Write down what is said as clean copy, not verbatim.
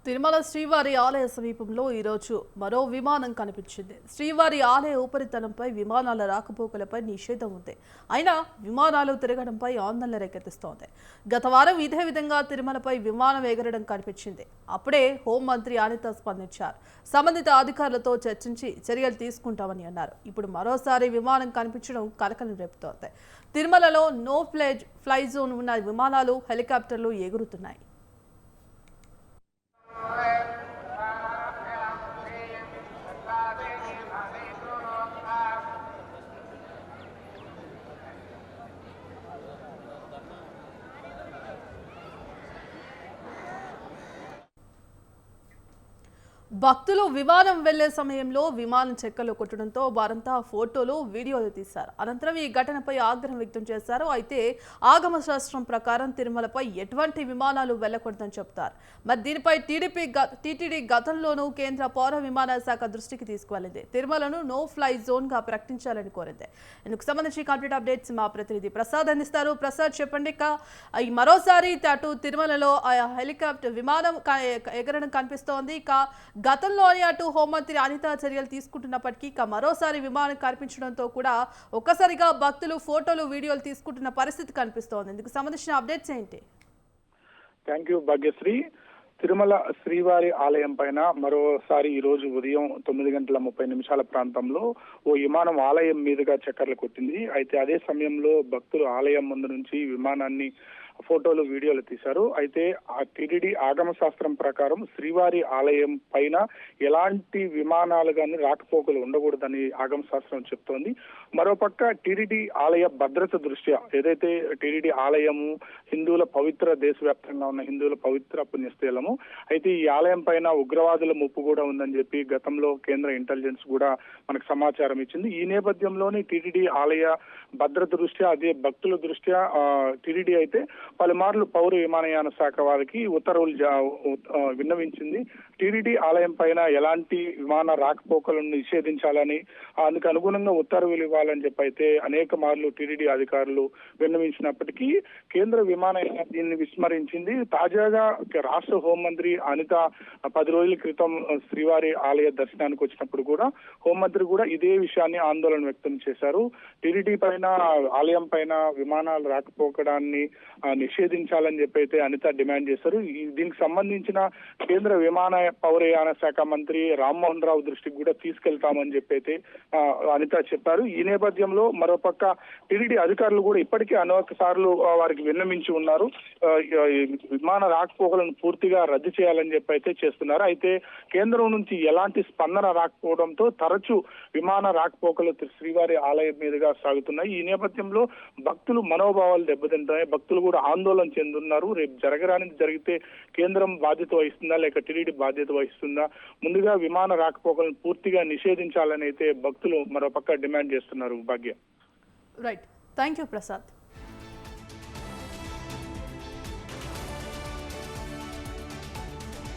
తిరుమల శ్రీవారి ఆలయ సమీపంలో ఈరోజు మరో విమానం కనిపించింది. శ్రీవారి ఆలయ ఉపరితలంపై విమానాల రాకపోకలపై నిషేధం ఉంది. అయినా విమానాలు తిరగడంపై ఆందోళన రేకెత్తిస్తోంది. గత వారం ఇదే విధంగా తిరుమలపై విమానం ఎగరడం కనిపించింది. అప్పుడే హోంమంత్రి అనిత స్పందించారు. సంబంధిత అధికారులతో చర్చించి చర్యలు తీసుకుంటామని అన్నారు. ఇప్పుడు మరోసారి విమానం కనిపించడం కలకలం రేపుతోంది. తిరుమలలో నో ఫ్లై జోన్ ఉన్న విమానాలు, హెలికాప్టర్లు ఎగురుతున్నాయి. భక్తులు విమానం వెళ్లే సమయంలో విమానం చెక్కలు కొట్టడంతో వారంతా ఫోటోలు, వీడియోలు తీశారు. అనంతరం ఈ ఘటనపై ఆగ్రహం వ్యక్తం చేశారు. అయితే ఆగమ శాస్త్రం ప్రకారం తిరుమలపై ఎటువంటి విమానాలు వెళ్లకూడదని చెబుతారు. మరి దీనిపై టీటీడీ గతంలోనూ కేంద్ర పౌర విమానయాన శాఖ దృష్టికి తీసుకువెళ్లింది. తిరుమలను నో ఫ్లై జోన్ గా ప్రకటించాలని కోరింది. ఇందుకు సంబంధించి కంప్లీట్ అప్డేట్స్ మా ప్రతినిధి ప్రసాద్ అందిస్తారు. ప్రసాద్, చెప్పండి. మరోసారి అటు తిరుమలలో హెలికాప్టర్ విమానం ఎగరడం కనిపిస్తోంది. గతంలోని అటు హోంమంత్రి అనిత చర్యలు తీసుకుంటున్నప్పటికీ మరోసారి విమానం కనిపించడంతో కూడా ఒక్కసారిగా భక్తులు ఫోటోలు, వీడియోలు తీసుకుంటున్న పరిస్థితి కనిపిస్తోంది. ఇందుకు సంబంధించిన అప్డేట్స్ ఏంటి? Thank you Bhagyashree. తిరుమల శ్రీవారి ఆలయం పైన మరోసారి ఈ రోజు ఉదయం 9:30 ప్రాంతంలో ఓ విమానం ఆలయం మీదుగా చక్కర్లు కొట్టింది. అయితే అదే సమయంలో భక్తులు ఆలయం ముందు నుంచి విమానాన్ని ఫోటోలు, వీడియోలు తీశారు. అయితే ఆ టీటీడీ ఆగమ శాస్త్రం ప్రకారం శ్రీవారి ఆలయం పైన ఎలాంటి విమానాలు కానీ రాకపోకలు ఉండకూడదని ఆగమ శాస్త్రం చెప్తోంది. మరోపక్క టీటీడీ ఆలయ భద్రత దృష్ట్యా ఏదైతే టీటీడీ ఆలయము హిందువుల పవిత్ర, దేశవ్యాప్తంగా ఉన్న హిందువుల పవిత్ర పుణ్యస్థలము, అయితే ఈ ఆలయం పైన ఉగ్రవాదుల ముప్పు కూడా ఉందని చెప్పి గతంలో కేంద్ర ఇంటెలిజెన్స్ కూడా మనకు సమాచారం ఇచ్చింది. ఈ నేపథ్యంలోని టీటీడీ ఆలయ భద్రత దృష్ట్యా, అదే భక్తుల దృష్ట్యా టీటీడీ అయితే పలుమార్లు పౌర విమానయాన శాఖ వారికి ఉత్తర్వులు విన్నవించింది. టీటీడీ ఆలయం పైన ఎలాంటి విమాన రాకపోకలను నిషేధించాలని, అందుకు అనుగుణంగా ఉత్తర్వులు ఇవ్వాలని చెప్పి అయితే అనేక మార్లు టీటీడీ అధికారులు విన్నవించినప్పటికీ కేంద్ర విమానయాన దీన్ని విస్మరించింది. తాజాగా రాష్ట్ర హోంమంత్రి అనిత 10 రోజుల క్రితం శ్రీవారి ఆలయ దర్శనానికి వచ్చినప్పుడు కూడా హోంమంత్రి కూడా ఇదే విషయాన్ని ఆందోళన వ్యక్తం చేశారు. టీటీడీ పైన, ఆలయం పైన విమానాలు రాకపోకడాన్ని నిషేధించాలని చెప్పి అయితే అనిత డిమాండ్ చేశారు. దీనికి సంబంధించిన కేంద్ర విమాన పౌరయాన శాఖ మంత్రి రామ్మోహన్ రావు దృష్టికి కూడా తీసుకెళ్తామని చెప్పి అయితే అనిత చెప్పారు. ఈ నేపథ్యంలో మరోపక్క టీటీడీ అధికారులు కూడా ఇప్పటికే అనేక సార్లు వారికి విన్నవించి ఉన్నారు. విమాన రాకపోకలను పూర్తిగా రద్దు చేయాలని చెప్పి అయితే చేస్తున్నారు. అయితే కేంద్రం నుంచి ఎలాంటి స్పందన రాకపోవడంతో తరచూ విమాన రాకపోకలు శ్రీవారి ఆలయం మీదుగా సాగుతున్నాయి. ఈ నేపథ్యంలో భక్తులు మనోభావాలు దెబ్బతింటున్నాయి. భక్తులు కూడా ఆందోళన చెందుతున్నారు. రేపు జరగరానిది జరిగితే కేంద్రం బాధ్యత వహిస్తుందా లేక టీటీడీ బాధ్యత వహిస్తుందా? ముందుగా విమాన రాకపోకలను పూర్తిగా నిషేధించాలని అయితే భక్తులు మరోపక్క డిమాండ్ చేస్తున్నారు. భాగ్య. రైట్. Thank you Prasad.